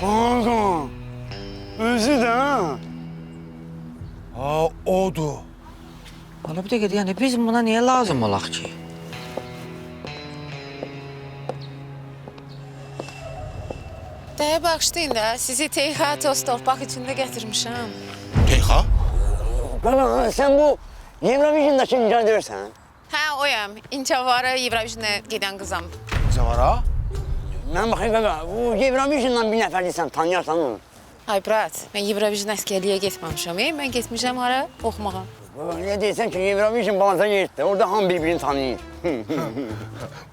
Kanka. Özü de ha. Ha, odur. Bana bir dəqiqə, yəni biz buna niyə lazım olaq ki? Dəyə bağışlayın da, sizi teyha toz torpaq içində gətirmişəm. Teyha? Kanka sen bu Eurovision'daki icat edersen. Hə, oyam. İncavara Eurovision'a gedən qızam. Zavara? Ben bakayım kanka bu Eurovision'dan bir nefer değilsen tanıyorsan onu. Ay, brat, mən Eurovision əskərliyə getməmişəm. Mən getmişəm hara oxumağa. Ne diysen ki Eurovision balansa gitti. Orada ham birbirini tanıyor.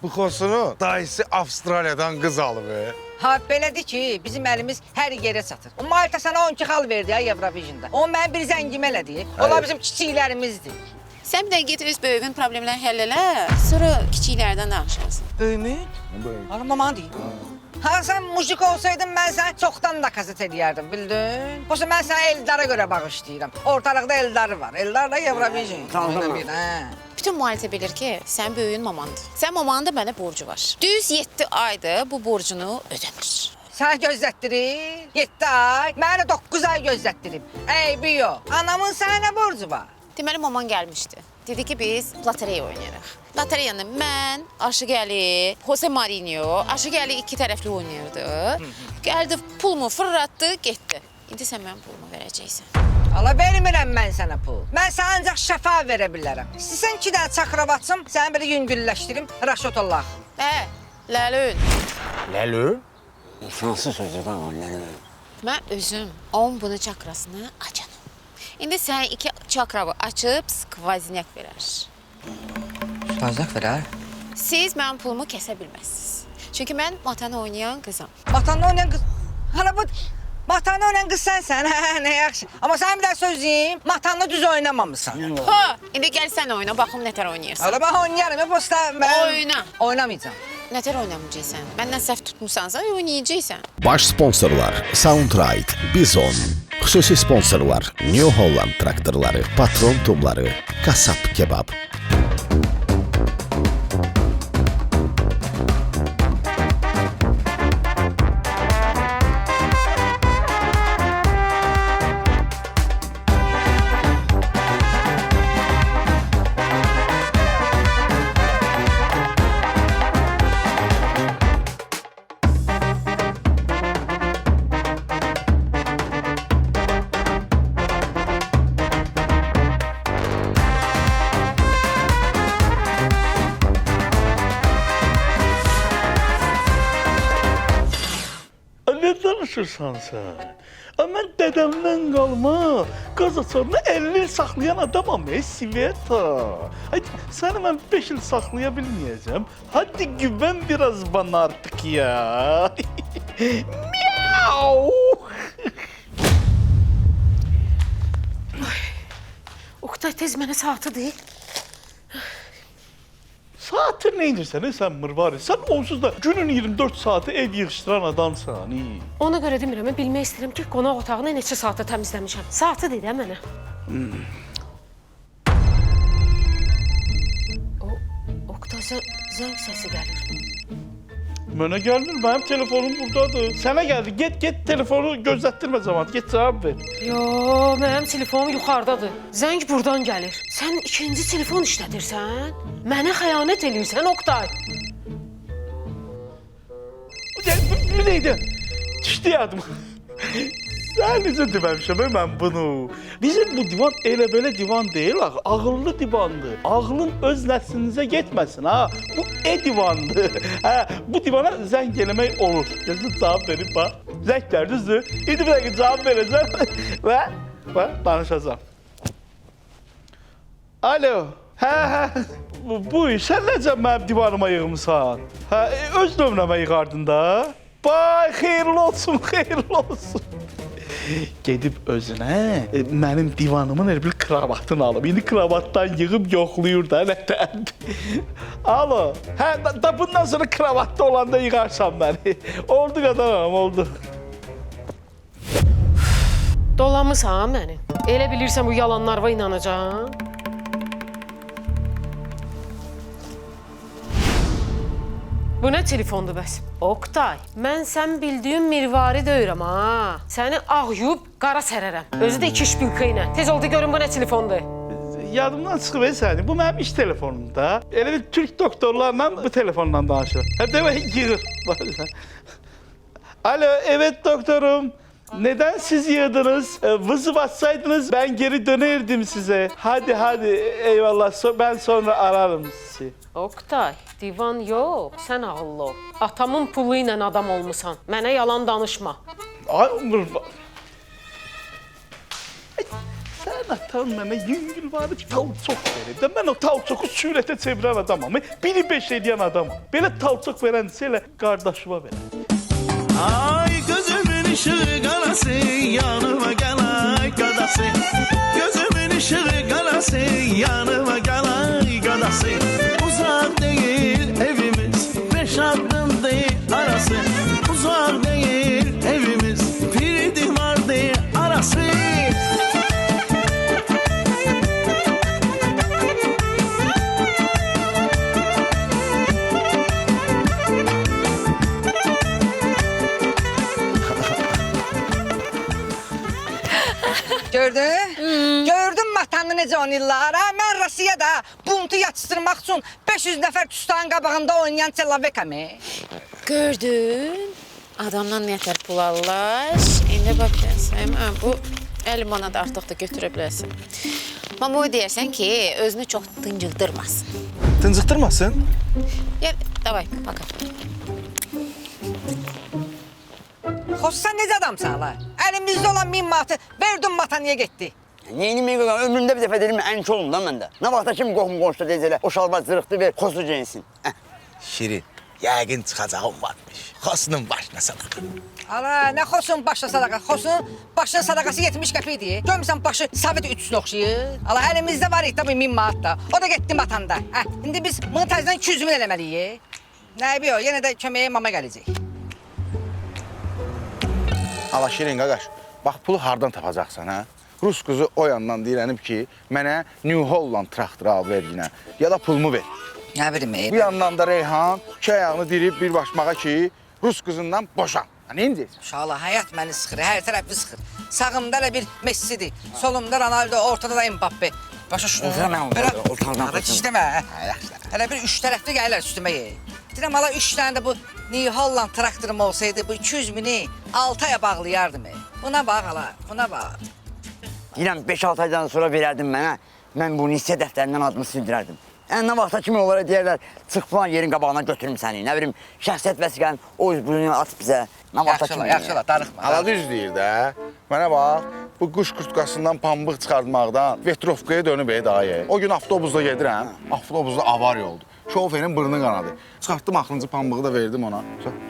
Bu kosunu dayısı Avustralya'dan kız alıp. Ha, belədir ki, bizim əlimiz hər yerə çatır. O Malta sana 12 xal verdi ya Eurovision'da. O mən bir zəngim elədi. Onlar bizim kiçiklərimizdir. Sən bir də get öz böyüyün problemlərini həll elə, sonra kiçiklərdən danışarsın. Böyümün? Hanım maman deyil. Ha, sen mujik olsaydın mən səni çoxdan nakazet edərdim, bildin? Yoxsa mən səni Eldar'a görə bağışlayıram. Ortalıqda Eldar var. Eldar da Eurovision. Tamam. Bütün müalicə bilir ki, sən böyüyün mamandır. Sən mamanın da mənə borcu var. Düz 7 aydır bu borcunu ödəmir. Səni gözlətdirir, 7 ay, mənə 9 ay gözlətdirib. Eybi yox, anamın sənə nə borcu var? Deməli, maman gəlmişdi. Dedi ki, biz lotereya oynayarıq. Lotereyanı mən, Aşıqəli, Jose Marinho, Aşıqəli iki tərəfli oynayırdı. Gəldi, pulumu fırlatdı, getdi. İndi sən mənim pulumu verəcəksən. Allah, vermirəm mən sənə pul. Mən sənə ancaq şəfa verə bilərəm. İstəsən 2 dənə çakrav atsam, səni belə yüngülləşdirim, raşot Allah. Ləlün. Lelü? Fransız sözü kanka Lelü. Mən özüm 10 bunu çakrasını açanım. İndi sən 2 çakravı açıb skvazinyak verər. Skvazinyak verər? Siz mənim pulumu kəsə bilməzsiniz. Çünki mən matanı oynayan qızam. Matanı oynayan qız... Hala bu... Matanı oynayan qız sənsən, hə, nə yaxşı. Amma sən bir də söz deyim, matanı düz oynamamısan. Ha, indi gəl sən oyna, baxım nətər oynayırsan. Hala, mən oynayarım, hep usta mən... Oyna. Oynamayacağım. Nətər oynamayacaqsən? Məndən səhv tutmusansa oynayacaqsən. Baş sponsorlar Soundride, Bizon. Xüsusi sponsorlar New Holland traktorları, Patron tumları, Kasap kebab. Ne danışırsan sen? Mən dədəmdən qalma, qaz açarını 50 il saxlayan adamam, Sveta. Səni mən 5 il saxlaya bilməyəcəm. Hadi güvən biraz bana artık ya. Miau! Oktay, tez mənə saatı deyil. Saati neydirsən, sən mırvarı? Sən onsuz da günün 24 saati ev yığışdıran adamsan. Ona görə demirəm, mən bilmək istəyirəm ki, qonaq otağını neçə saata təmizləmişəm. Saatı deyil, hə mənə. Oktay, zəng səsi gəlir. Mənə gəlmir, mənim telefonum buradadır. Sənə gəldi, get telefonu gözlətdirmə zaman, get cavab ver. Yo, mənim telefonum yuxarıdadır. Zəng buradan gəlir. Sən ikinci telefon işlədirsən? Mənə xəyanət eləyirsən, Oktay. Bu neydi? Düşdü yadıma. Sən necə deməmişəm mən bunu? Bizim bu divan elə belə divan deyil, ağıllı divandır. Ağlın öz nəslinizə getməsin, ha. Bu divandır. Hə, bu divana zəng eləmək olur. Gözün cavab verib, bax. Zəng gəlir, düzdür? İndi bir dəqiqə cavab verəcəm və danışacağım. Alo, hə. Bu sən necə mənim divanıma yığımsan? Hə, öz nömrəmə yığardın da. Bay, xeyirli olsun, xeyirli olsun. Gedib özünə mənim divanımın elə bir kravatını alıb. İndi kravatdan yığıb yoxlayır da nətəndir. Alo, hə, da bundan sonra kravatda olanda yığarsan məni. Oldu qadanam, oldu. Dolamısan məni. Elə bilirsən bu yalanlarıma inanacağım. Bu nə telefondur bəs? Oktay, mən sən bildiyin mirvari deyirəm ha. Səni ağ yuyub qara sərərəm. Özü də 2 şpilka ilə. Tez oldu görün bu nə telefondur. Yadımdan çıxıb səni. Bu mənim iş telefonumda. Elə bir Türk doktorlarla bu telefonla danışıram. Hətta yığır. Alo, evet doktorum. Neden siz yığdınız? Vızı bassaydınız ben geri dönerdim size. Hadi eyvallah ben sonra ararım sizi. Oktay, divan yox, sən ağıllı ol. Atamın pulu ilə adam olmusan. Mənə yalan danışma. Ay umurma. Sən atan mənə yüngül varı talçoq verir. Mən o talçoqu sürətə çevirən adamam. Biri 5 edən adamam. Belə talçoq verənsə elə qardaşıma verəm. Ay gözümün ışığı qarası, yanıma gəl ay qadası. Gözümün ışığı qarası, yanıma gəl ay qadası. Uzaq deyil evimiz, 5 addım deyil arası. Uzaq deyil evimiz, bir divar deyil arası. Gördün? Gördün matanı necə oynayırlar? Mən Rusiyada buntu yatışdırmaq üçün 500 nəfər tüstağın qabağında oynayan çelavekami. Gördün? Adamdan nətər pul alırlar. İndi bax biləsən, bu 50 manat artıq da götürə bilərsən. Amma o deyərsən ki, özünü çox tıncıqdırmasın. Tıncıqdırmasın? Gel, davay, bakalım. Xoşsan necə adamsan la? Əlimizdə olan 1000 manatı verdin matanıya getdi. Neyini ömrümdə bir dəfə dedim, ən olum da məndə. Nə vaxta kim qohum qonşuda deyəcək elə, o şalvar zırıqdı ver, xosu cinsin. Şirin, yəqin çıxacağım varmış. Xosunun başına sadaqa. Ala, nə xosun başına sadaqa? Xosun başına sadaqası 70 qəpikdir. Görmüsən başı Sovet ütüsünə oxşayır. Ala, əlimizdə var idi bu 1000 manat da. O da getdi matanda. İndi biz montajdan 200 min eləməliyik. Nə biliyor, yenə də köməyə mama gələcək. Ala Şirin qaqaş, bax pulu hardan tapacaqsan ha? Rus qızı o yandan deyilənib ki, mənə New Holland traktoru al ver yine. Ya da pulumu ver. Nə bilim, Bu yandan da Reyhan iki ayağını dirib bir başmağa ki, Rus qızından boşan. Ne deyəcəksən? Uşaqlar, həyat məni sıxır, hər tərəfi sıxır. Sağımda elə bir Messi'dir, solumda Ronaldo, ortada da Mbappe. Başa şunu. Ortadan Heç işləmə. Hələ bir 3 tərəfli gəlirlər üstümə. Deyirəm, ala 3 dənə də bu New Holland traktorum olsaydı, bu 200 bini 6 aya bağlayardım. Buna bax, ala, buna bax. Deyirəm, 5-6 aydan sonra verərdim mənə, mən bunu hissə dəftərindən adımı sildirərdim. Nə vaxta kimi onlara deyərlər, çıx falan yerin qabağına götürüm səni, nə bilim, şəxsiyyət vəsiqəni o üzbürünü at bizə. Yaxşı, darıxma. Ala düz deyir də. Mənə bax, bu quş kurtkasından pambıq çıxartmaqdan Vetrovkaya dönüb dayı. O gün avtobusda gedirəm, avtobusda avariya oldu. Şoferin burnu qanadı. Çıxartdım axırıncı pambığı da verdim ona.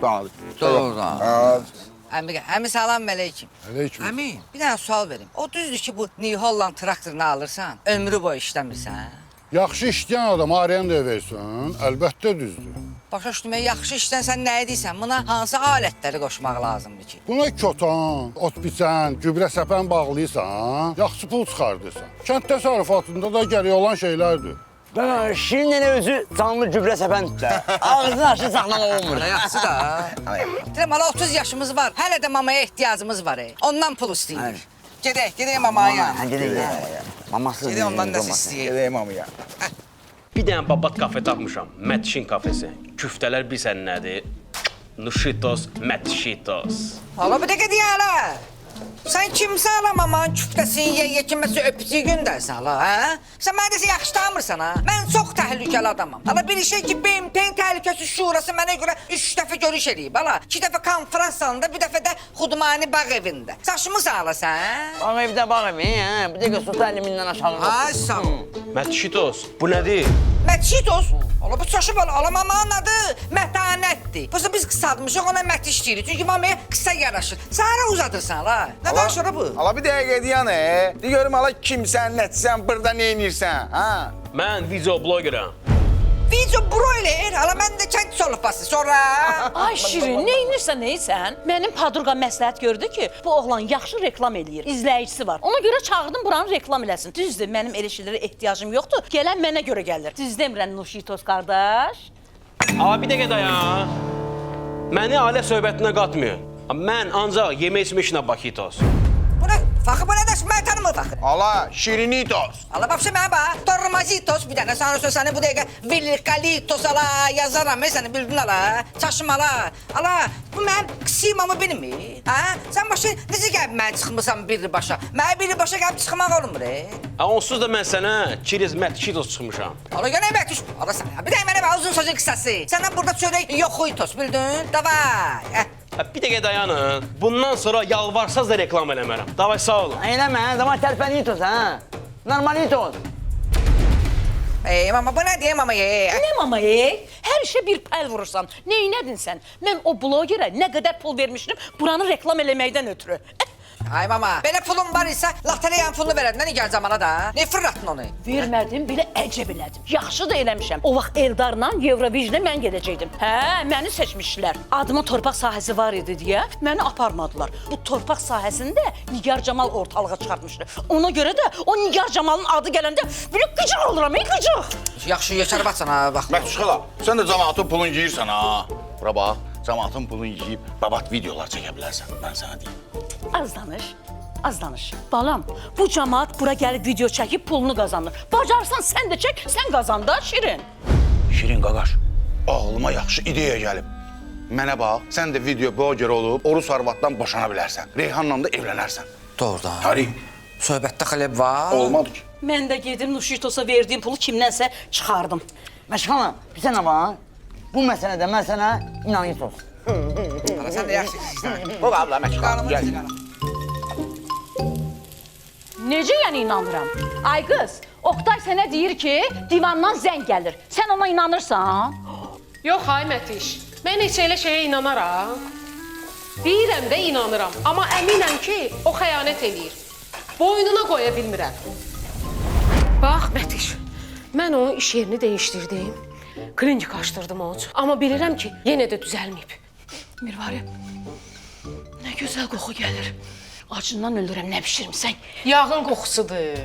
Qanadı. Doğru. Əmi salam əleykum. Aleyküm. Əmi, bir dənə sual verim. O düzdür ki, bu New Holland traktorunu alırsan, ömrü boyu işləmirsən. Yaxşı işləyən adam arenda versən, əlbəttə düzdür. Başa düşdüm, yaxşı işdən sən nə edirsən? Buna hansı alətləri qoşmaq lazımdır ki? Buna kötan, ot biçən, gübrə səpən bağlıysan, yaxşı pul çıxardırsan. Kənd təsərrüfatında da gərək olan şeylərdir. Şirin elə özü canlı gübrə səpəndir. Ağzını açı saxlamaq olmur. Yaxşı da. Deyirəm, hala 30 yaşımız var, hələ də mamaya ehtiyacımız var. Ondan pul istəyirik. Gedək mamaya. Gedək. Maması. Gedək ondan nəsə istəyək. Gedəyim amıya. Bir dənə babat kafe tapmışam. Mətşin kafesi. Küftələr bilsən nədir? Nuşitos, mətşitos. Hala bir dəqiqə deyə hala. Sən kimsə hala mamanın küftəsini yeyə kiməsə öpücüyü göndərsən hala, hə? Sən mənə desə yaxşı tanımırsan ha? Mən çox təhlükəli adamam. Hala bir şey ki, BMT-nin təhlükəsiz şurası mənə görə 3 dəfə görüş eləyib hala. 2 dəfə konferans salonunda, bir dəfə də Xudmani bağ evində. Saçmısan hala sən? Bağ evdə bağ evi, hə? Bu dəqiqə su təlimindən aşağı. Ay sağ ol. Mətşitos, bu nədir? Mətşitos. Hala bu çaşıb hala mamanın adı mətanətdir. Prosta biz qısaltmışıq, ona mət işləyirik. Çünki mamaya qısa yaraşır. Səhərə uzadırsan hala. Nə danışır bu? Ala bir dəqiqə deyən, de görüm ala kimsən, nəçsən, burada nə edirsən, ha? Mən video blogeram. Video broiler, hala mən də kənd solufası, sonra... Ay Şirin, neynirsən, neysən? Mənim padurqa məsləhət gördü ki, bu oğlan yaxşı reklam eləyir, izləyicisi var. Ona görə çağırdım buranı reklam eləsin. Düzdür, mənim elə şeylərə ehtiyacım yoxdur, gələn mənə görə gəlir. Düz demirəm Nuşitos qardaş? Amma bir dəqiqə dayan. Məni ailə söhbətinə qatmayın. Mən ancaq yemək içmək işinə Bakitos. Bu ne? Fakı bu ne dersin? Ben tanımır fakı. Ala, şirinitos. Allah babşı mənə bax. Tormazitos bir dənə. Sonra səni bu dəqiqə Vilkalitos ala yazaram. Səni bildin ala. Çaşım ala. Ala, bu mənim qısimamı bilmir. Ha? Sən başı necə gəlib mən çıxmısan birbaşa? Mən birbaşa gəlib çıxmaq olmur. Onsuz da mən sənə Çiriz Mətkitos çıxmışam. Ala gene emək düş. Ala sən. Bir də mənə bax uzun sözün qısası. Səndən burada çörək yoxuytos bildin? Davay. Bir dəqiqə dayanın. Bundan sonra yalvarsaz da reklam eləmərəm. Davay sağ olun. Eləmə, zaman tərpənitos, ha? Normalitos. Mama bu ne diyeyim ama ye. Ne mama Her işe bir pel vurursan. Neynədin sen? Ben o blogerə ne kadar pul vermiştim buranı reklam eləməkdən ötürü. Ay mama, belə pulum var isə lotereyanın pulunu verəndən gəl zamana da. Ne fırlatdın onu? Vermədim, belə əcəb elədim. Yaxşı da eləmişəm. O vaxt Eldarla Eurovisionə mən gedəcəkdim. Hə, məni seçmişdilər. Adımın torpaq sahəsi var idi deyə məni aparmadılar. Bu torpaq sahəsini də Nigar Camal ortalığa çıxartmışdı. Ona görə də o Nigar Camalın adı gələndə belə qıcıq oluram, qıcıq. Yaxşı yaşar batsan ha, bax. Məktuşxala, sən də cəmaatın pulunu yeyirsən ha. Bura bax, cəmaatın pulunu yeyib babat videolar çəkə bilərsən, mən sənə deyim. Az danış. Balam, bu cəmaat bura gəlib video çəkib pulunu qazanır. Bacarsan sən də çək, sən qazan da Şirin. Şirin qaqaş, ağlıma yaxşı ideya gəlib. Mənə bax, sən də video bloger olub, Orus arvaddan boşana bilərsən. Reyhanla da evlənərsən. Doğrudan. Tarih. Söhbətdə xələb var. Olmadı ki. Mən də gedim Nuşitosa verdiyim pulu kimdənsə çıxardım. Məşxana, bir sənə var. Bu məsələdə mən sənə inanırsın. Hala sən də yaxşı istəyirsən. Bu abla məşxala, gəl. Necə yəni inanıram? Ay qız, Oktay sənə deyir ki, divandan zəng gəlir. Sən ona inanırsan? Yox, ay Mətiş. Mən heç elə şeyə inanaram. Deyirəm də inanıram. Amma əminəm ki, o xəyanət eləyir. Boynuna qoya bilmirəm. Bax, Mətiş, mən onun iş yerini dəyişdirdim. Klinik açdırdım onun üçün. Amma bilirəm ki, yenə də düzəlməyib. Mirvari, nə gözəl qoxu gəlir. Acından ölürəm, nə bişirmisən? Yağın qoxusudur.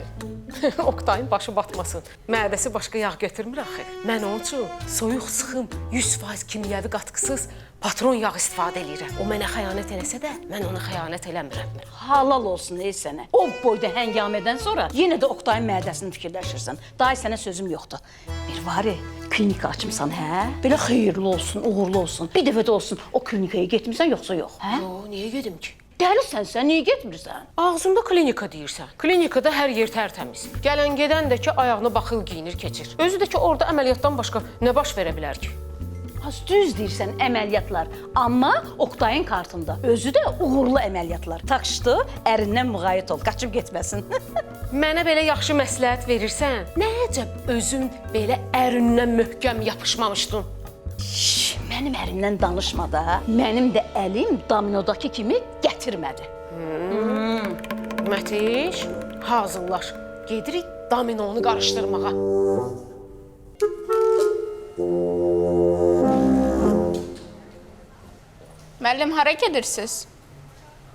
Oktayın başı batmasın. Mədəsi başqa yağ götürmür axı. Mən onun üçün soyuq, sıxım, 100% kimyəvi qatqısız patron yağ istifadə edirəm. O mənə xəyanət eləsə də, mən ona xəyanət eləmirəm. Halal olsun ey sənə. O boyda həngamədən sonra yenə də Oktayın mədəsini fikirləşirsən. Daha sənə sözüm yoxdur. Mirvari, klinika açmısan, hə? Belə xeyirli olsun, uğurlu olsun. Bir dəfə də olsun o klinikaya getmirsən, yoxsa yox, hə? Yo, niyə gedim ki? Dəlisən sən, niyə getmirsən? Ağzımda klinika deyirsən. Klinikada hər yer tərtəmiz. Gələn gedən də ki, ayağını baxıl giyinir, keçir. Özü də ki, orada əməliyyatdan başqa nə baş verə bilər ki? Az düz deyirsən əməliyyatlar, amma Oktayın kartında özü də uğurlu əməliyyatlar. Taxşdı, ərindən müğayət ol, qaçıb getməsin. Mənə belə yaxşı məsləhət verirsən, nə əcəb özün belə ərindən möhkəm yapışmamışdın? Mənim ərimdən danışma da, mənim də əlim dominodakı kimi gətirmədi. Mətiş, hazırlaş. Gedirik dominonu qarışdırmağa. Müəllim, hara gedirsiniz?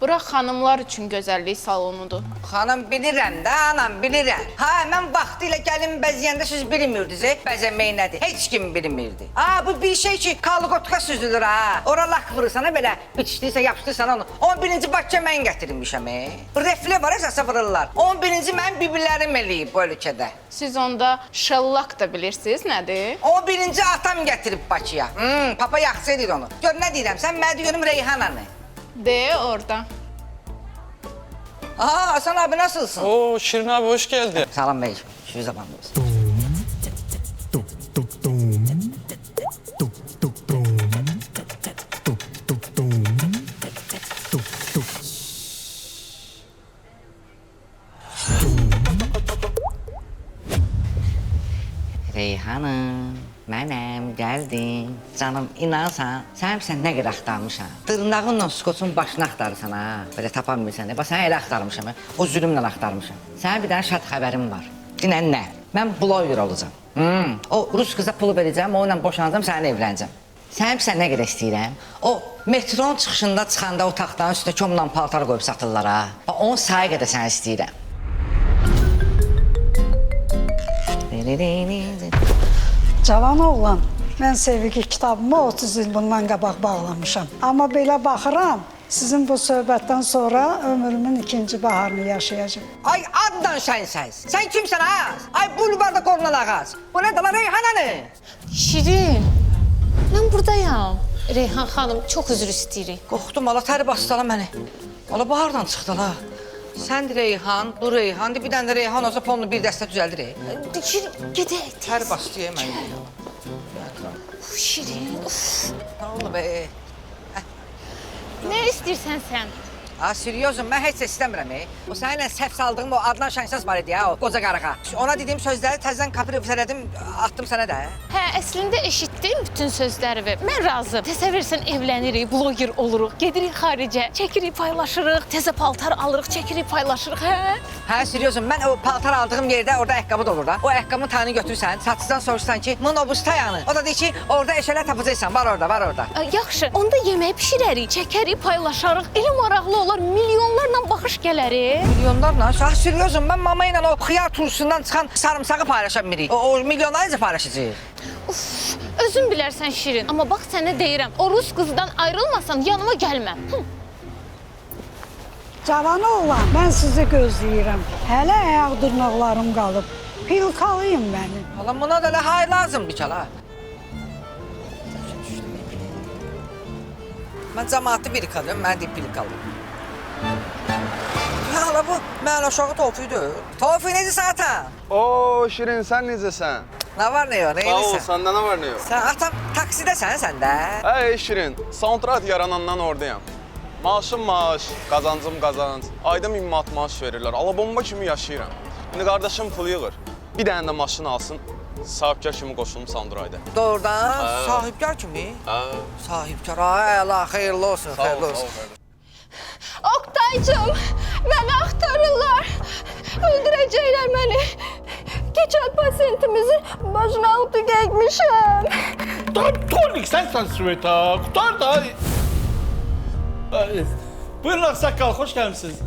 Bura xanımlar üçün gözəllik salonudur. Xanım bilirəm də, anam bilirəm. Ha, mən vaxtilə gəlin bəzəyəndə siz bilmirdiniz, bəzəmək nədir? Heç kim bilmirdi. Ha, bu bir şey ki, kalgotka süzülür ha. Ora lak vurursan belə, bitişdiysə yapışdırsan onu. 11-ci Bakıya mən gətirmişəm. Reflə var, əsasa vururlar. 11-ci mən bibilərim eləyib bu ölkədə. Siz onda şellak da bilirsiniz, nədir? 11-ci atam gətirib Bakıya. Papa yaxşı edir onu. Gör nə deyirəm, sən mənə deyirəm Reyhananı. De orada. Aha, Hasan abi nasılsın? Oo, Şirin abi hoş geldin. Salam bey, şu zamanlı olsun. Reyhanım, mənəm, gəldim. Canım, inansan, sən nə qədər axtarmışam. Dırnağınla skoçun başını axtarırsan ha. Belə tapa bilmirsən. Bax, səni elə axtarmışam. O zülümlə axtarmışam. Sənin bir dənə şad xəbərim var. Dinən nə? Mən bloger olacağam. O rus qıza pulu verəcəm, onunla boşanacağım, səninlə evlənəcəm. Sən nə qədər istəyirəm? O metronun çıxışında çıxanda otaqdan üstə komla paltar qoyub satırlar ha. Bax, onun sayı qədər səni istəyirəm. Cavan oğlan, Mən sevgi kitabımı 30 il bundan qabaq bağlamışam. Amma belə baxıram, sizin bu söhbətdən sonra ömrümün ikinci baharını yaşayacağım. Ay Adnan sənsən. Sən kimsən ha? Ay bulvarda korunan ağac. Bu nə lan Reyhananı? Şirin, mən buradayam. Reyhan xanım, çox üzr istəyirik. Qorxdum, ala tər bastı ala məni. Ala bahardan çıxdı la. Sən Reyhan, bu Reyhan, bir dənə də Reyhan olsa ponunu bir dəstə düzəldir. Şirin, gedək. Tər bastı mən. Şirin, uf. Nə oldu be? Nə istəyirsən sən? Ha, seriozum, mən heç də istəmirəm. O səninlə səhv saldığım o Adnan Şənsəs var idi ya, o qoca qarağa. Ona dediyim sözləri təzədən kopyaladım, atdım sənə də. Hə, əslində eşitdim bütün sözləri və mən razı. Təsəvvürsən evlənirik, bloger oluruq, gedirik xaricə, çəkirik, paylaşırıq, təzə paltar alırıq, çəkirik, paylaşırıq, hə? Hə, seriozum, mən o paltar aldığım yerdə orada ayaqqabı da olur da. O ayaqqabının tayını götürürsən, satıcıdan soruşsan ki, bunun o bustayanı. O da deyir ki, orada eşələr tapacaqsan, var orada, var orada. Yaxşı, onda yemək bişirərik, çəkərik, paylaşarıq. Elə maraqlı olar, milyonlarla baxış gələrik. Milyonlarla? Sağ seriozum, mən mama ilə o xiyar turşusundan çıxan sarımsağı paylaşa bilmirik. O milyonlarca paylaşacaq. Uf, özün bilərsən Şirin. Amma bax sənə deyirəm, o rus qızdan ayrılmasan yanıma gəlmə. Cavanı olan, mən sizi gözləyirəm. Hələ ayaq dırnaqlarım qalıb. Pilkalayın məni. Hala, buna da elə hay lazımdır ki, hala. Mən cəmaatı birikalıyorum, mən deyib birikalıyorum. Hala bu, mən aşağı Tofi'dir. Tofi necəsən atan? Oo Şirin, sən necəsən? Nə var ne yok, ne Sağ ol, edirsən? səndə nə var ne yok? Sən atam taksidəsən sən də. Hey Şirin, Soundtrack yaranandan oradayam. Maaşım maaş, qazancım qazanc. Ayda 1000 manat maaş verirlər. Alabomba kimi yaşayıram. İndi qardaşım pul yığır. Bir dənə də maşın alsın, sahibkar kimi qoşulum Soundtrack'da. Doğrudan, sahibkar kimi? Sahibkar, ay Allah, xeyirli olsun, xeyirli olsun. Oktaycığım, məni axtarırlar. Öldürəcəklər məni. Keçən pasiyentimizin başına altı gəlmişəm. Tonik sensən Sveta. Qutar da. Buyurun Ağsaqqal, xoş gəlmisiniz.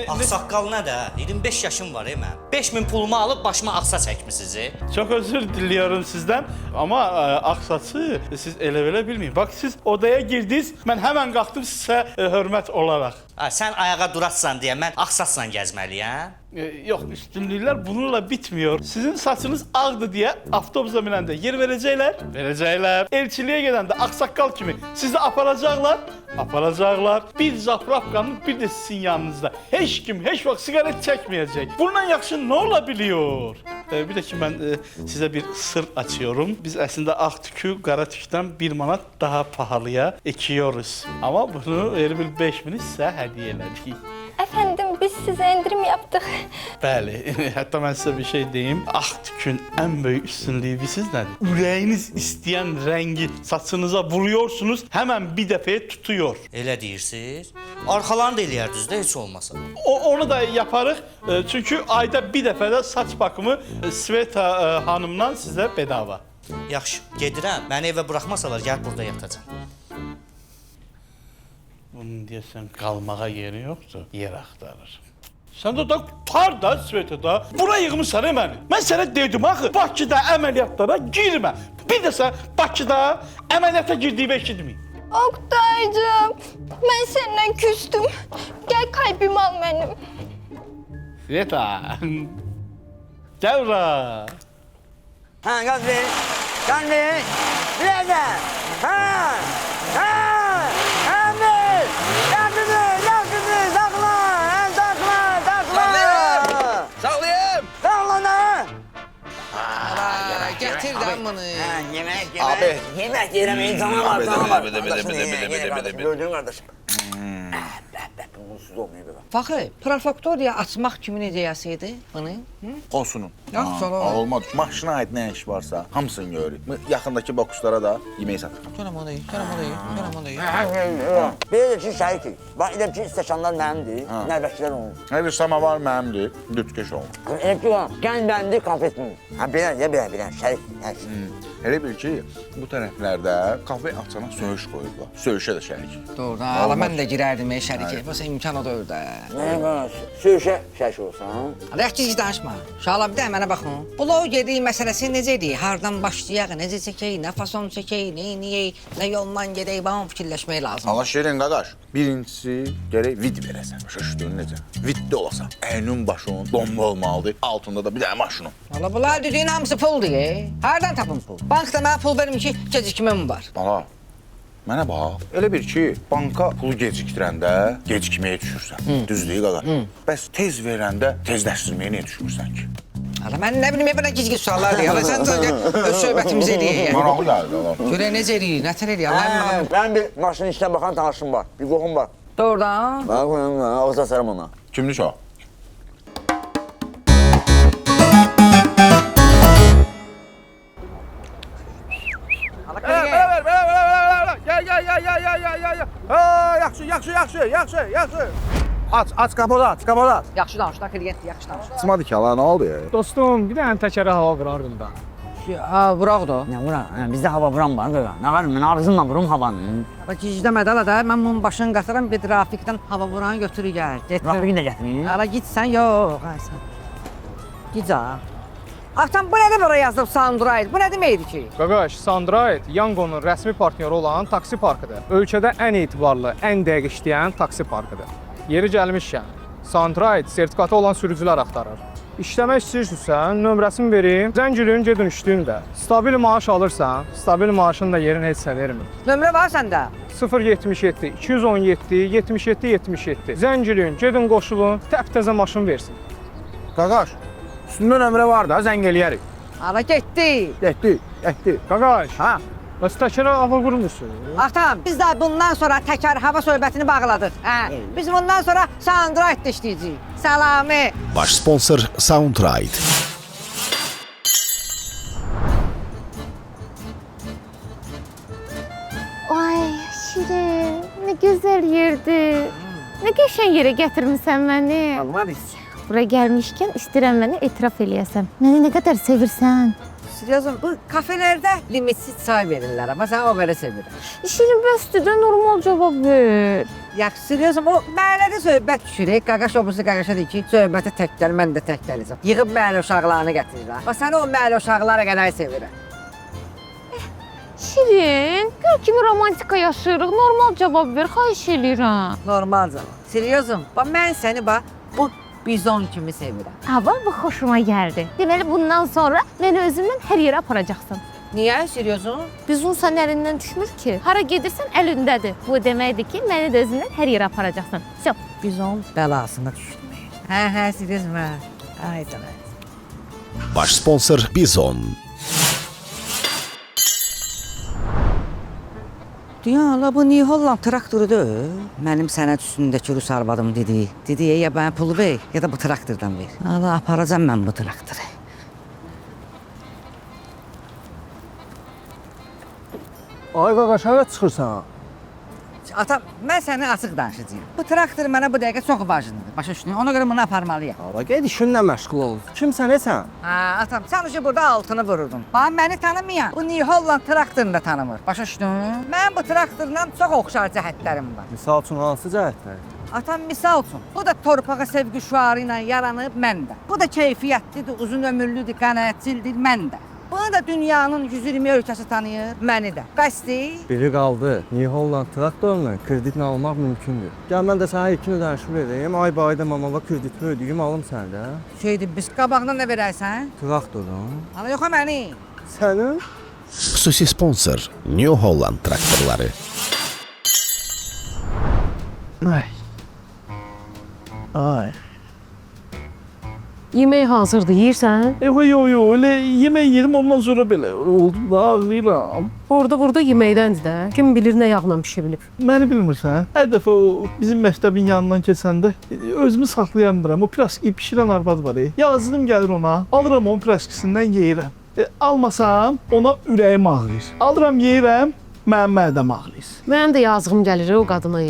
Ağsaqqal nədir? 25 yaşım var mən. 5000 pulumu alıb başıma ağsa çəkmisiniz. Çox özür diliyorum sizdən, amma ağsaçı siz elə-belə bilməyin. Bax, siz odaya girdiniz, mən həmən qalxdım sizə hörmət olaraq. Sən ayağa durarsan deyə mən ağsaçla gəzməliyəm. Yox, üstünlüklər bununla bitmiyor. Sizin saçınız ağdı deyə avtobusa minəndə yer verəcəklər? Verəcəklər. Elçiliyə gedəndə ağsaqqal kimi sizi aparacaqlar? Aparacaqlar. Bir zapravkanın bir de sizin yanınızda. Heç kim, heç vaxt sigaret çəkməyəcək. Bundan yaxşı nə ola biliyor? Bir de ki, mən sizə bir sır açıyorum. Biz əslində ağ tükü qara tükdən 1 manat daha pahalıya ekiyoruz. Amma bunu elə bil 5000'i sizə hədiyyə elədik. Efendim, biz sizə endirim yapdıq. Bəli, hətta mən sizə bir şey deyim. Ağ tükün ən böyük üstünlüyü bilirsiniz nədir? Ürəyiniz istəyən rəngi saçınıza vuruyorsunuz, həmən bir dəfəyə tutuyor. Elə deyirsiniz? Arxalarını da eləyərdiniz də heç olmasa. Onu da yaparıq. Çünki ayda bir dəfə də saç bakımı Sveta hanımdan sizə bedava. Yaxşı, gedirəm. Məni evə buraxmasalar, gəl burada yatacam. Bunun deyəsən qalmağa yeri yoxdur, yer axtarır. Sən də tutar da Sveta da. Bura yığmışsan məni. Mən sənə dedim axı, Bakıda əməliyyatlara girmə. Bir də sən Bakıda əməliyyata girdiyimi eşitməyim. Oktaycığım, mən səndən küstüm. Gəl kalbimi al mənim. Sveta. Gəl bura. Ha, gaz ver. Gaz ver. Nerede? Ha! Ha! Emir! Yakınız! Yakınız! Sakla! Sakla! Sakla! Sağlayayım. Sakla ne? Hala, getir də bunu. Ha, yemek, yemek. Abi. Yemek yeremeyin. Sana var, sana var. Gördün kardeşim. Bunsuz olmuyor böyle. Faxı, Profaktoriya açmaq kimin ideyası idi bunu? Qosunun. Yaxşı, Olmadı. Maşına aid nə iş varsa hamısını görürük. Yaxındakı bokslara da yemək satırıq. Görəm onu, görəm onu, görəm onu. Belə ki, şəhid. Bax, elə ki, istəkanlar mənimdir, nəlbəkçilər onun. Nə bir samavar mənimdir, dütkeş olun. Elə ki, o, gəl bəndi, konfet mi? Ha, belə, şəhid. Elə bil ki, bu tərəflərdə kafe açana söyüş qoyublar. Söyüşə də şərik. Doğru, ala mən də girərdim şərikə. Bəs imkan o da öyle. Nə, söyüşə şərik olsan. Ala yaxşı danışma. Şala bir də mənə baxın. Bloq yediyi məsələsi necədir? Hardan başlayaq, necə çəkək, nə fason çəkək, nə edək, nə yolla gedək, bana fikirləşmək lazım. Allah şirin qardaş, birincisi gərək vid verəsən. Başa düşdün necə? Viddə olasan. Əynin başın bomba olmalıdır. Altında da bir dənə maşının. Ala bunlar dediyin hamısı puldur. Hardan tapın pul? Bankda mənə pul verim ki, gecikməm var. Bala, mənə bax. Elə bir ki, banka pulu gecikdirəndə gecikməyə düşürsən. Düzdür qardaş? Bəs tez verəndə tezləşdirməyə niyə düşmürsən ki? Ala mən nə bilim, belə giz-giz suallar deyir. Ala sən öz söhbətimizi eləyək. Maraqlı gəldi adam. Görək necə eləyir, nə tər eləyir? Mənim bir maşının işinə baxan tanışım var. Bir qohum var. Doğrudan. Ağız asarım ona. Kimdir o? Yaxşı. Aç kapoda, aç. Yaxşı danış, da klientdir, yaxşı danış. Çıxmadı ki, ala, nə oldu ya? Dostum, bir dənə təkərə hava qırardım da. Vuraq da. Nə vura? Bizdə hava vuran var qaqa. Nə var? Mən ağzımla vurum havanı. Bak gizləmədə ala da, mən bunun başını qatıram, bir trafikdən hava vuranı götürür gəl. Trafikin də gətirin. Ala gitsən, yox, sən. Gica. Atam, bu nədir bura yazılıb Sandroid? Bu nə deməkdir ki? Qaqaş, Sandroid Yangonun rəsmi partnyoru olan taksi parkıdır. Ölkədə ən etibarlı, ən dəqiq işləyən taksi parkıdır. Yeri gəlmişkən, Sandroid sertifikatı olan sürücülər axtarır. İşləmək istəyirsinizsə, nömrəsini verim, zəngilin gedin işləyin də. Stabil maaş alırsan, stabil maaşın da yerin heç sə vermir. Nömrə var səndə? 077 217 77 77. Zəngilin, gedin qoşulun, təp-təzə maşın versin. Qaqaş, üstündə nömrə var da, zəng eləyərik. Ala getdi. Getdi. Qaqaş, Ha? bəs təkərə hava qurmursun? Atam, biz də bundan sonra təkər hava söhbətini bağladıq. Hə, biz bundan sonra Sandroid'də işləyəcəyik. Salami. Baş sponsor Soundride. Ay Şirin, nə gözəl yerdir. Nə qəşəng yerə gətirmisən məni. Almadız. Buraya gəlmişkən istəyirəm məni etiraf eləyəsən. Məni nə qədər sevirsən. Yazın, bu kafelərdə limitsiz çay verirlər, amma sən o qədər sevirəm. Şirin, bəsdir də normal cavab ver. Yaxşı, yazım, o məhəllədə söhbət düşürək. Qaqaş obusu qaqaşa deyir ki, söhbətə tək gəl, mən də tək gələcəm. Yığıb məhəllə uşaqlarını gətirirlər. Və səni o məhəllə uşaqlara qədər sevirəm. Şirin, gör kimi romantika yaşayırıq, normal cavab ver, xahiş eləyirəm. Normal cavab. Seriozum, mən səni bu bizon kimi sevirəm. Hava bu xoşuma gəldi. Deməli, bundan sonra məni özümlə hər yerə aparacaqsan. Niyə? Seriozum? Bizon sənin əlindən düşmür ki. Hara gedirsən əlindədir. Bu deməkdir ki, məni də özümlə hər yerə aparacaqsan. Все. Bizon bəlasına düşdüm. Hə, seriozum. Ay canım. Baş sponsor Bizon. Dünya, bu New Holland traktorudur. Mənim sənət üstündəki Rus arvadım dedi. Dedi, ya bana pulu ver, ya da bu traktordan ver. Allah, aparacam mən bu traktoru. Ay qaqaş, hara çıxırsan? Atam, mən səni açıq danışacağım. Bu traktor mənə bu dəqiqə çox vacibdir. Başa düşdün? Ona görə bunu aparmalıyam. Ala, ged işinlə məşğul ol. Kimsən, sən? Ha, atam, sən ki burada altını vururdun. Məni tanımayan bu New Holland traktorunu da tanımır. Başa düşdün? Mən bu traktorla çox oxşar cəhətlərim var. Misal üçün hansı cəhətlər? Atam, misal üçün, bu da torpağa sevgi şüarı ilə yaranıb məndə. Bu da keyfiyyətlidir, uzun ömürlüdür, qənaətçildir məndə. Bunu da dünyanın 120 ölkəsi tanıyır, məni də. Qəsdi? Biri qaldı. New Holland traktorla kreditini almaq mümkündür. Gəl mən də sənə ilkin ödənişi verəyim. Ay bayda mamala kreditini ödəyim, alım səndə. Biz qabağına nə verərsən? Traktorun. Ana, yox məni. Sənin? Xüsusi sponsor New Holland traktorları. Ay. Yemək hazırdır, yeyirsən? Yox, elə yemək yedim, ondan sonra belə oldu da, ağlayıram. Orada yeməkdəndir də. Kim bilir nə yağla bişirilib. Məni bilmirsən? Hər dəfə o bizim məktəbin yanından keçəndə özümü saxlayamıram. O piroski bişirən arvad var. Yazığım gəlir ona, alıram onun piroskisindən yeyirəm. Almasam ona ürəyim ağrıyır. Alıram, yeyirəm, mənim mədəm ağrıyır. Mənim də yazığım gəlir o qadına.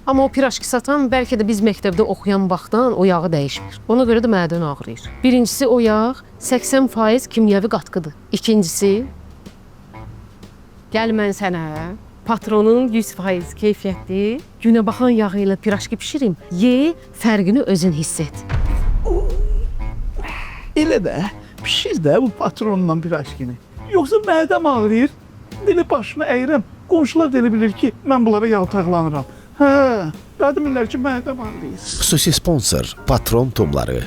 Amma o piraşki satan bəlkə də biz məktəbdə oxuyan vaxtdan o yağı dəyişmir. Ona görə də mədən ağrıyır. Birincisi o yağ 80% kimyəvi qatqıdır. İkincisi Gəl mən sənə patronun 100% keyfiyyətli günə baxan yağı ilə piraşki bişirim. Ye, fərqini özün hiss et. Elə də pişir də bu patronla piraşkini. Yoxsa mədəm ağrıyır, dili başını əyirəm. Qonşular da elə bilir ki, mən bunlara yaltaqlanıram. Hə, bilirlər ki, mədəm ağrıyır. Xüsusi sponsor Patron tumları.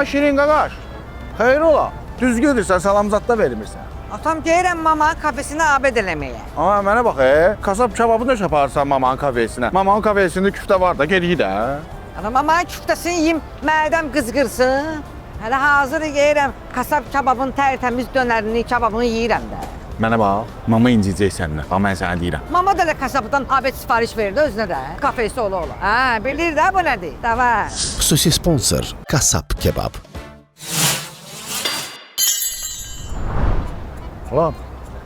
Şirin qaqaş, xeyr ola. Düz gedirsən, salamzat da vermirsən. Atam deyirəm mama kafesini abed eləməyə. Amma mənə bax, kasab kebabı da çaparsan mamanın kafesinə. Mamanın kafesində küftə var da, gediyi də. Ana mamanın küftəsini yeyim, mədəm qızqırsın. Hələ hazır yeyirəm, kasab kebabın tərtəmiz dönərini, kebabını yeyirəm də. Mənə bax, mama inciyəcək səndən. Bax, mən sənə deyirəm. Mama da kasabdan abed sifariş verdi özünə də. Kafesi ola. Hə, bilir də bu nədir? Davay. Xüsusi sponsor Kasap Kebab. Ulan,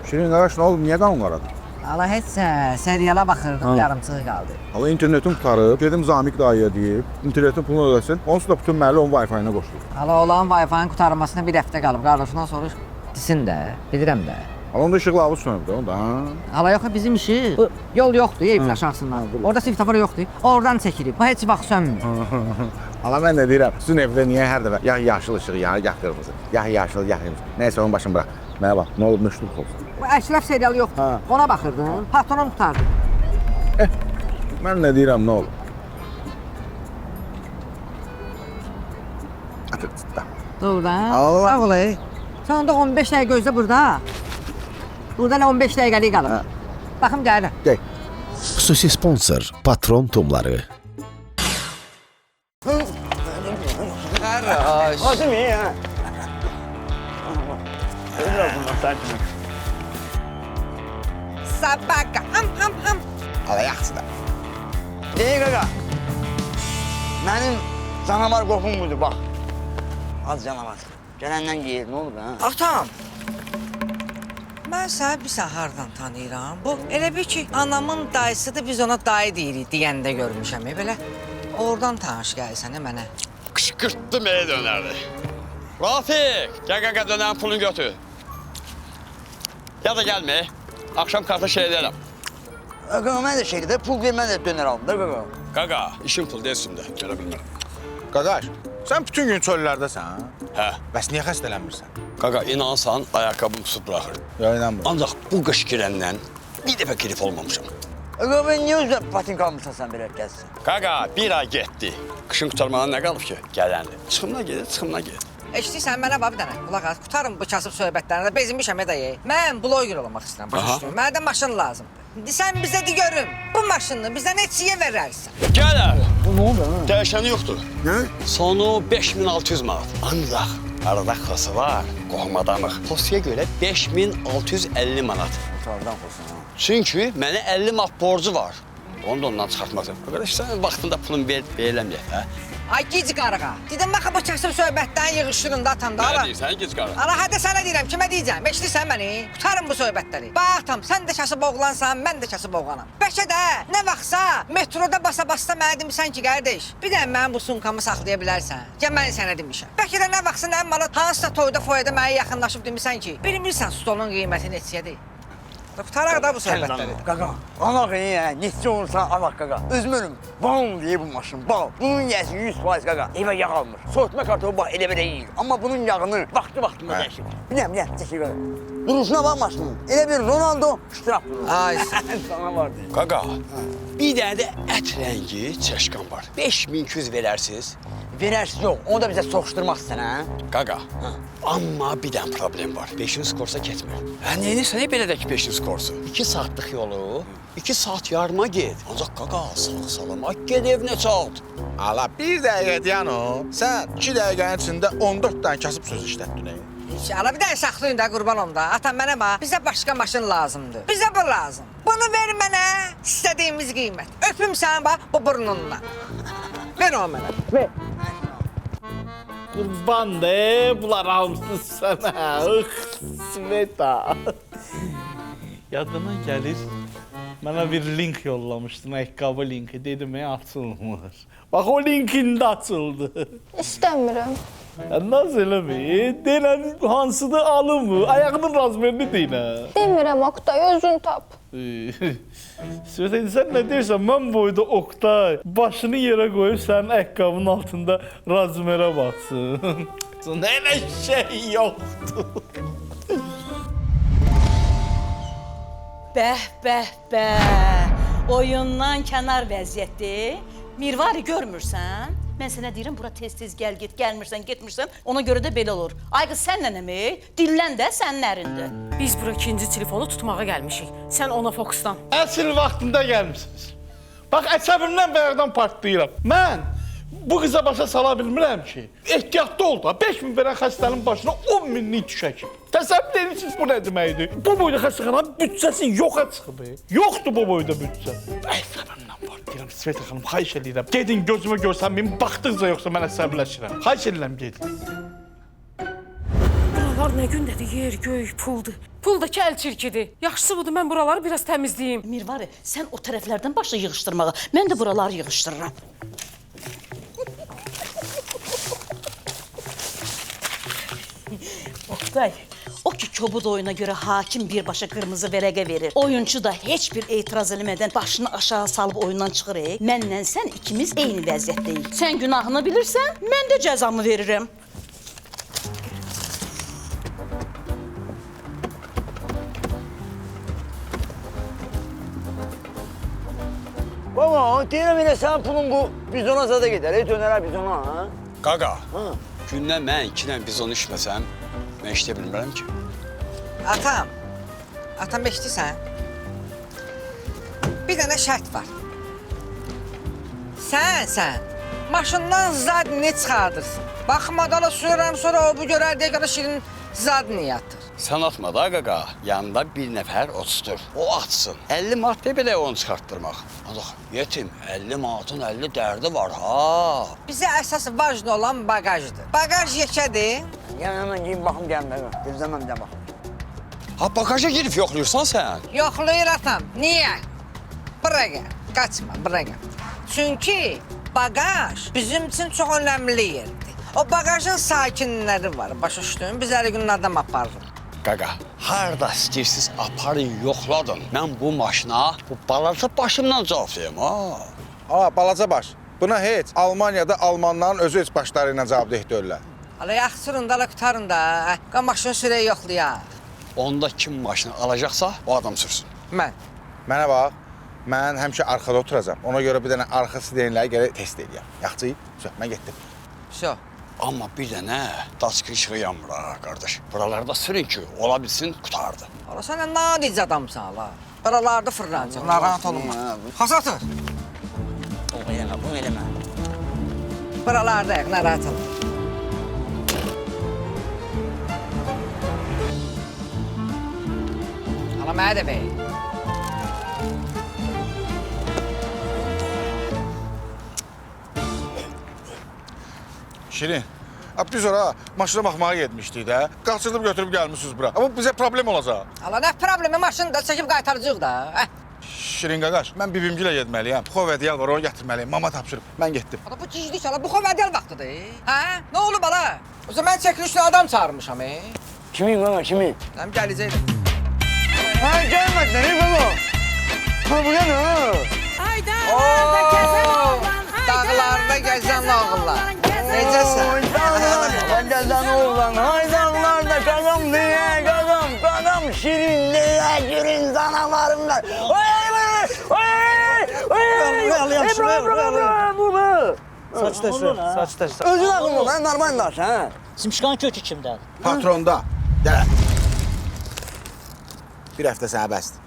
Şirin qaqaş, nə oldu? Niyə qanun qaradı? Allah heçsə, seriala baxırdıq, yarımçıq qaldı. Allah internetim qutarıb, gedim Zamik dayıya deyib, internetin pulunu ödəsin. Onsuz da bütün məhəllə onun Wi-Fi-nə qoşulur. Allah olan Wi-Fi-nin qutarmasına bir həftə qalıb. Qardaşından soruş, desin də, bilirəm də. Onda işıqları sönüb də onda, ha? Allah yox, bizim işi. Bu yol yoxdur, ev aşağısından. Orada svetofor yoxdur. Oradan çəkilib. Bu heç vaxt sönmür. Allah mən də deyirəm, sizin evdə niyə hər dəfə ya yaşıl işıq, ya qırmızı, ya yaşıl, ya qırmızı. Nəysə onun başını burax. Mənə bax, nə olub, müştülük olsun. Bu Əşrəf serialı yoxdur. Ona baxırdın, patronum qutardı. Mən nə deyirəm, nə olub? Atır, da. Doğrudan. Allah. Sağ ol. Sən onda 15 dəqiqə gözlə burada. Burada nə 15 dəqiqəlik qalıb. Baxım gəlirəm. Gəl. Xüsusi sponsor Patron tumları. Qardaş. Azım iyi ha. Sabaka. Ham. Ala yaxşı da. Deyir qaqa. Mənim canavar qopum budur, bax. Az canavar. Gələndən geyir, nə olur ha? Atam. Mən səni bir hardan tanıyıram. Bu elə bil ki, anamın dayısıdır, biz ona dayı deyirik deyəndə görmüşəm. Belə oradan tanış gəlsən mənə. Qışqırtdım dönərdi. Rafiq, gəl qaqa dönərin pulunu götür. Ya da gəlmə, axşam kartı şey edərəm. Qaqa, mən də şeydə pul vermən də dönər aldım da qaqa. Qaqa, işin pul deyil üstümdə, gələ bilmirəm. Qaqaş, sən bütün gün çöllərdəsən, hə? Bəs niyə xəstələnmirsən? Qaqa, inansan, ayaqqabım tutub bıraxır. Ya, inanmıram. Ancaq bu qış girəndən bir dəfə grip olmamışam. Qaqa, mən niyə özlə patinka almışsan sən belə gəlsin? Qaqa, bir ay getdi. Qışın qutarmadan nə qalıb ki? Gələndir. Çıxımdan gedir. Eşidirsən mənə bax bir dənə. Qulaq as, qutarım bu kasıb söhbətlərini də bezmişəm edəyə. Mən bloger olmaq istəyirəm, başa düşdün? Mənə də maşın lazımdır. Sən bizə de görüm, bu maşını bizə neçəyə verərsən? Gələr. Bu nə oldu? Dəyişəni yoxdur. Nə? Sonu 5600 manat. Ancaq arada xosu var, qohmadamıq. Xosuya görə 5650 manat. Sardan xosun ha. Çünki mənə 50 manat borcu var. Onu da ondan çıxartmasın. Qardaş, sən vaxtında pulunu verəməyək, hə? Ay gic qarığa. Dedim baxı bu kasıb söhbətdən yığışdırın da atanda. Nə deyirsən, gic qarı? Ala hadi sənə deyirəm, kimə deyəcəm? Eşidirsən məni? Qutarım bu söhbətləri. Bax tam, sən də kasıb oğlansan, mən də kasıb oğlanam. Bəlkə də nə vaxtsa metroda basa-basa mənə demisən ki, qardaş, bir də mənim bu sumkamı saxlaya bilərsən. Gəl mən sənə demişəm. Bəlkə də nə vaxtsa nə malı hansısa toyda foyada mənə yaxınlaşıb demisən ki, bilmirsən stolun qiyməti neçədir? Qutaraq da bu söhbətləri. Qaqa, alaq neçə olursa alaq qaqa. Özümün bam deyə bu maşın, bam. Bunun yəsi 100% qaqa. Evə yağ almır. Soğutma kartofu bax elə belə yeyir. Amma bunun yağını vaxtı-vaxtında dəyişir. Biləm, çəkir qaqa. Duruşuna bax maşının. Elə bir Ronaldo ştrap durur. Ay, sana var deyir. Qaqa, bir dənə də ət rəngi çəşkan var. 5200 verərsiz. Verərsiz yox, onu da bizə soxuşdurmaq istəyən, hə? Qaqa, amma bir dənə problem var. 500 korsa getmir. Hə, neyinirsən, belə də ki 500 korsu? 2 saatlıq yolu, 2 saat yarıma get. Ancaq qaqa, sağ-salamat get evinə çat. Ala, bir dəqiqə deyən o. Sən 2 dəqiqənin içində 14 dənə kasıb söz işlətdin, İnşallah bir dənə saxlayın da, qurban olum da. Atam mənə bax, bizə başqa maşın lazımdır. Bizə bu lazım. Bunu ver mənə, istədiyimiz qiymət. Öpüm səni bax, bu burnundan. Ver o mənə, ver. Qurban de, bunlar hamısı sənə. Sveta. Yadına gəlir, Mənə bir link yollamışdın, ayaqqabı linki. Dedim, açılmır. Bax, o linkində açıldı. İstəmirəm. Naz eləmə, deyilən hansıdır alın mı? Ayağının razmerini deyilən. Demirəm, Oqtay, özün tap. Söyləyin, sən nə deyirsən? Mən boyda Oqtay başını yerə qoyub sənin ayaqqabının altında razmerə baxsın. Elə şey yoxdur. Bəh. Oyundan kənar vəziyyətdir. Mirvari görmürsən? Mən sənə deyirəm, bura tez-tez gəl, get, gəlmirsən, getmirsən. Ona görə də belə olur. Ay qız, sən nənəmi? Dillən də sənin ərindir. Biz bura ikinci telefonu tutmağa gəlmişik. Sən ona fokuslan. Əsl vaxtında gəlmisiniz. Bax, əsəbimdən bayaqdan partlayıram. Mən bu qıza başa sala bilmirəm ki, ehtiyatlı ol da, 5.000 verən xəstənin başına 10.000'lik düşək. Təsəvvür edirsiniz bu nə deməkdir? Bu boyda xəstəxananın büdcəsi yoxa çıxıb. Yoxdur bu boyda büdcə. Əsəbimdən partlayıram, Sveta xanım, xahiş edirəm. Gedin gözümə görsənməyin, baxdıqca yoxsa mən əsəbləşirəm. Xahiş edirəm, gedin. Buralar nə gündədir? Yer, göy, puldur. Pul da ki, əl çirkidir. Yaxşısı budur, mən buraları biraz təmizləyim. Mirvari, sən o tərəflərdən başla yığışdırmağa. Mən də buraları yığışdırıram. Oqtay, o ki kobud oyuna görə hakim birbaşa qırmızı vərəqə verir. Oyunçu da heç bir etiraz eləmədən başını aşağı salıb oyundan çıxır. Mənlə sən ikimiz eyni vəziyyətdəyik. Sən günahını bilirsən, mən də cəzamı verirəm. Baba, deyirəm elə sənin pulun bu bizona zada gedər, dönərə bizona, ha? Qaqa, gündən mən 2 ilə bizon içməsəm, mən işləyə bilmirəm ki. Atam eşitirsən? Bir dənə şərt var. Sən maşından zadini çıxardırsın. Baxmadala sürürəm, sonra o bu görər deyə qədər şirin zadini yatır. Sən atma da qaqa, yanında bir nəfər oturstur. O atsın. 50 manat belə onu çıxartdırmaq. Ancaq yetim, 50 manatın 50 dərdi var ha. Bizə əsas vacin olan bagajdır. Bagaj yekədir. Yəni hemen giyim baxım gəlmə, gözləməm də baxım. Ha, bagaja girib yoxluyursan sən? Yoxlayır atam. Niyə? Bura gəl, qaçma, bura gəl. Çünki bagaj bizim üçün çox önəmli yerdir. O bagajın sakinləri var, başa düşdün? Biz hər gün adam aparırıq. Qaqa, harda istəyirsiniz aparın, yoxladın. Mən bu maşına, bu balaca başımdan cavabdayım ha. Aa, balaca baş. Buna heç Almaniyada Almanların özü heç başları ilə cavabdeh deyirlər. Hala yaxşırın da, qutarın da. Qan maşını sürəyə yoxlayar. Onda kim maşını alacaqsa, o adam sürsün. Mən. Mənə bax, mən həmişə arxada oturacam. Ona görə bir dənə arxa sidenləri gəlib test edəyəm. Yaxçı, mən getdim. Şo. Amma bir dənə daçqı işığı yanmır ha, qardaş. Buralarda sürün ki, ola bilsin, qutardı. Hala sən nə nadic adamsan hala. Buralarda fırlanacaq, narahat olma. Xasatır. O eləmə, bunu eləmə. Buralardayıq, narahat olma. Hala mənə də bəy. Şirin, biz ora maşına baxmağa getmişdik də. Qaçırdım götürüb gəlmişsiniz bura. Amma bizə problem olacaq. Hala nə problemi, maşını da çəkib qaytaracaq da. Şirin qaqaş, mən bibimgilə getməliyəm. Xovədiyal var, onu gətirməliyəm. Mama tapşırıb, mən getdim. Hala bu giclik hala, bu xovədiyal vaxtıdır. Hə? Nə olub hala? O zaman mən çəkilişli adam çağırmışam. Kimin baba, kimin? Mənim gələcəkdir. Ha, gəlmədin, ne baba? Ha, bu ne ha? Hayda, gəzən oğlan, dağlarda gəzən oğlan. Necəsən? Dağlarda gəzən oğlan, haydanlarda qazam diye, qazam şirin diye, şirin zanavarımlar. Saçdaşlar. Özün ağıllı lan, normal daş, ha? Simşiqan kökü kimdən? Patronda. Gəl. Bir həftə sənə bəsdir.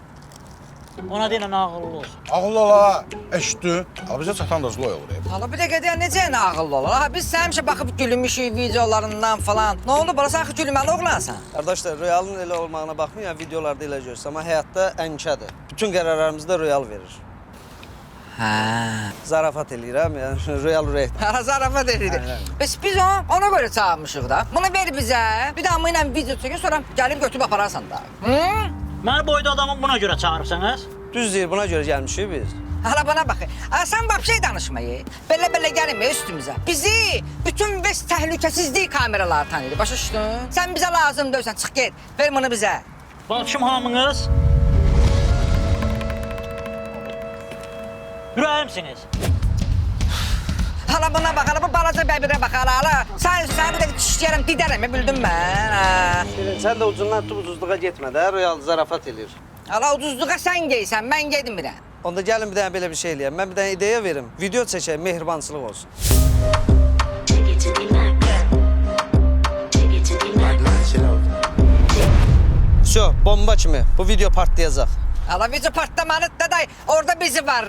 Ona deyilən ağıllı olsun. Ağıllı ola, eşitdin. Ala bizə çatan da zloy olur. Hala bir dəqiqə deyən necə yəni ağıllı olur? Ha, biz həmişə baxıb gülmüşük videolarından falan. Nə oldu, bala sən axı gülməli oğlansan? Qardaşlar, Royalın elə olmağına baxmayın, videolarda elə görürsən, amma həyatda ənkədir. Bütün qərarlarımızda Royal verir. Hə. Zarafat eləyirəm, yəni Royal reyt. Ha, zarafat edirik. Biz ona görə çağırmışıq da. Bunu ver bizə, bir də amma ilə video çəkin, sonra gəlib götürüb apararsan da. Hı? Mən boyda adamı buna görə çağırıbsınız. Düz deyir, buna görə gəlmişik biz. Hala bana bak. Sen bak şey danışmayı. Böyle gelme üstümüze. Bizi bütün Vest təhlükəsizlik kameraları tanıyır. Başa düşdün? Sen bize lazım dövsən. Çık git. Ver bunu bize. Bakışım hamınız. Ürəyimsiniz. Hala buna bak. Hala bu balaca bəbirə bak. Hala. Sen bir de çişləyərəm, didərəm. Bildin ben. Ha. Sən də ucundan tutub ucuzluğa getmə də, Royal zarafat eləyir. Hala ucuzluğa sen geysən, ben gedmirəm. Onda gəlin bir dənə belə bir şey eləyəm. Mən bir dənə ideya verim. Video çəkək, mehribançılıq olsun. Всё, bomba kimi. Bu video partlayacaq. Hala video partlamalıdır da orada bizi var.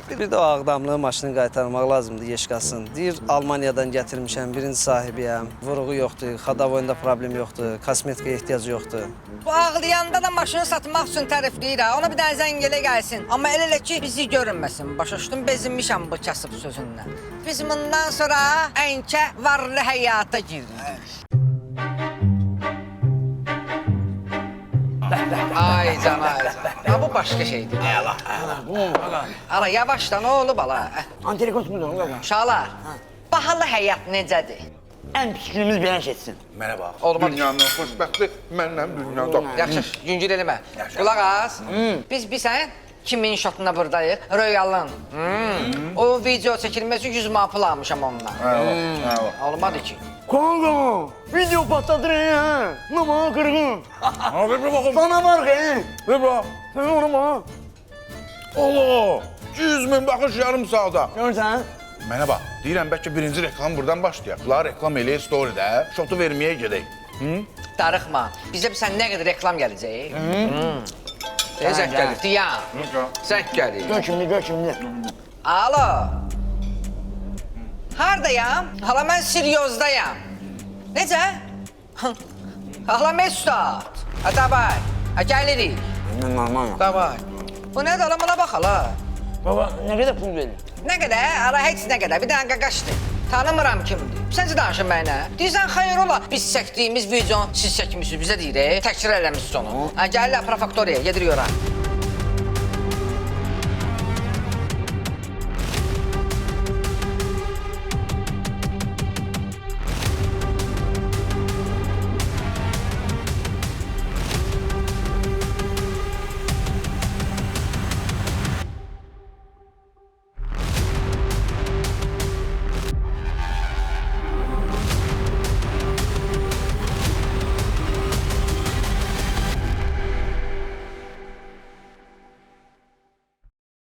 Bir də o ağdamlığı maşını qaytarmaq lazımdır, yeşkasın. Deyir, Almaniyadan gətirmişəm, birinci sahibiyəm. Vuruğu yoxdur, xadavoyunda problem yoxdur, kosmetikaya ehtiyacı yoxdur. Bu ağlayanda da maşını satmaq üçün tərifləyir ha. Ona bir dənə zəng elə gəlsin. Amma elə ki bizi görünməsin. Başa düşdün, bezinmişəm bu kasıb sözündən. Biz bundan sonra ənkə varlı həyata girdik. Ay can, ay can. Ha bu başqa şeydir. Ala yavaşla, nə olub ala? Antrikot mu da? Uşaqlar, bahalı həyat necədir? Ən fikrimiz belə keçsin. Mənə bax. Olmadı. Dünyanın xoşbəxtli mənlə dünyada. Yaxşı, yüngül eləmə. Qulaq as. Biz sən kimin şotuna buradayıq? Royalın. O video çəkilməsi 100 manat pul almışam ondan. Olmadı ki. Kongo, video patlatır ya. Nama kırgın. Abi bir bakın. Sana var ki. Bir bak. Sen onu bak. Allah! 200 min baxış yarım saata. Görsən? Mənə bax, deyirəm bəlkə birinci reklam buradan başlayaq. Bunlar reklam eləyək story-də, şotu verməyə gedək. Darıxma. Bizə sən nə qədər reklam gələcək? Zəng gəlir, deyəm. Zəng gəlir. Gör kimdi. Alo. Hardayam? Hala mən Siryozdayam. Necə? Hala Mesut. Ha davay. Ha gəlirik. Normal. Davay. Bu nədir hala, bana bax hala. Baba, nə qədər pul verir? Nə qədər? Hala heç nə qədər. Bir dənə qaqaşdır. Tanımıram kimdir. Səncə danışın mənə. Deyirsən xeyir ola. Biz çəkdiyimiz videonu siz çəkmişsiniz, bizə deyirik. Təkrar eləmişsiniz onu. Ha gəlirlər prefektoriyaya, gedirik ora.